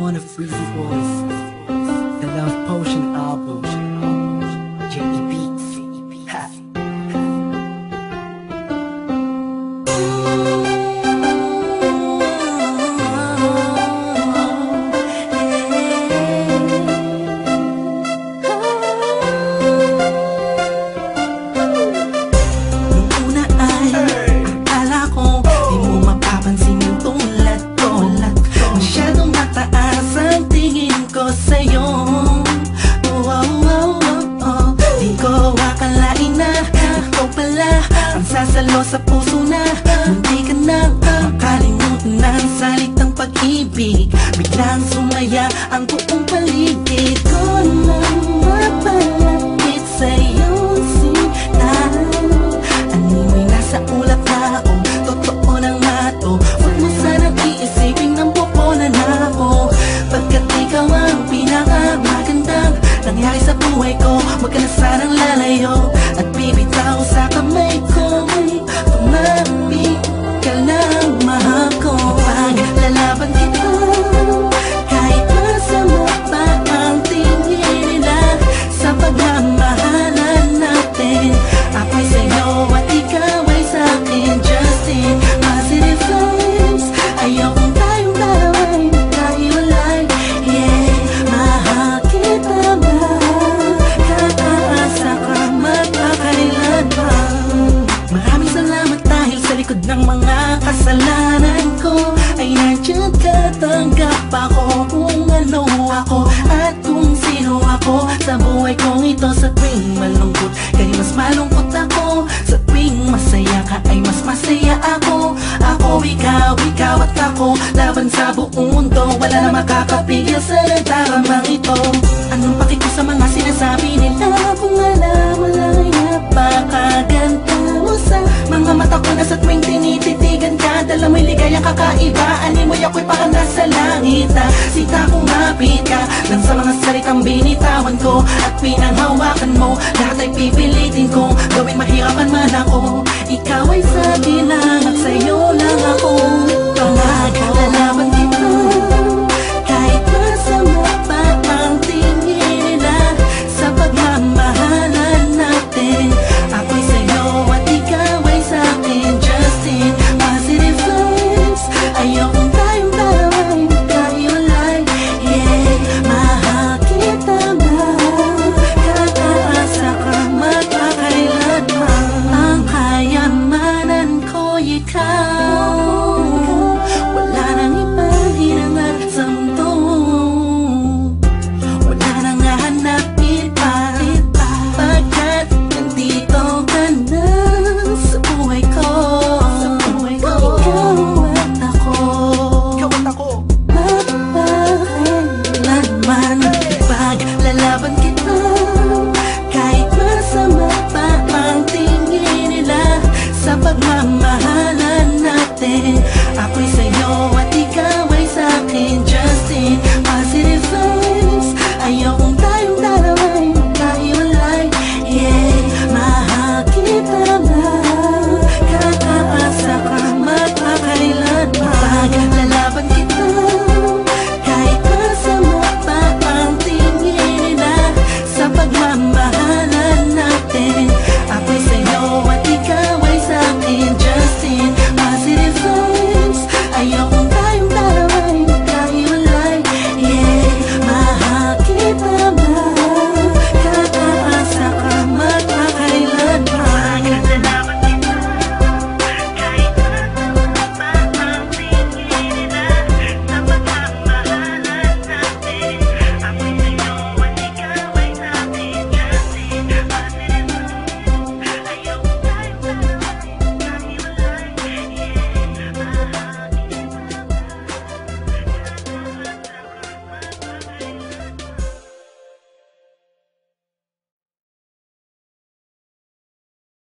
wanna free the voice. The Love Potion album. J.E. Beats. Ha. Nung una ay akala ko di mo mapapansin yung tulad ko. Masyadong mataas ang tingin ko sa'yo. Di ko akalain na ikaw pala ang sasalo sa puso na munti ka nang makalimutan ng salitang pag-ibig. Biglang sumaya ang buong paligid ko nang mapalapit sa'yo sinta. Animoy nasa ulap na ako, totoo nang mato. Huwag mo sanang iisipin ng pupunan ako, pagkat ikaw ang pinakamagandang nangyari sa buhay ko. Huwag ka na sanang lalayo at bibitaw sa kamay ko. Tumapit ka lang, mahal ko. Paglalaban kita kahit masama pa ang tingin nila sa pagmamahalan natin. Ako'y sa'yo at ikaw ay sa'kin. Just in positive vibes, ayaw kong tayong dalawa'y magkahiwalay. Yeah, mahal kita ba? Kaasa ka magkakailan pa. Maraming salamat dahil sa likod ng mga kasalanan ko ay nandiyan ka, tanggap ako kung ano ako at kung sino ako sa buhay kong ito. Sa tuwing malungkot kay mas malungkot ako, sa tuwing masaya ka ay mas masaya ako. Ako, ikaw at ako, laban sa buong mundo. Wala na makakapigil sa nagtaramang ito. Anong paki ko sa mga sinasabi nila kung alam mo lang napakaganda mo sa mga mata ko na sa tuwing tinititigan ka. Dala mo'y ligaya kakaiba, animoy ako'y parang nasa langit na sita kumapit ka lang sa mga salitang binitawan ko at pinanghawakan mo. Lahat ay pipilitin kong gawing mahirapan man ako. Ikaw ay sa akin lang at sa'yo lang ako.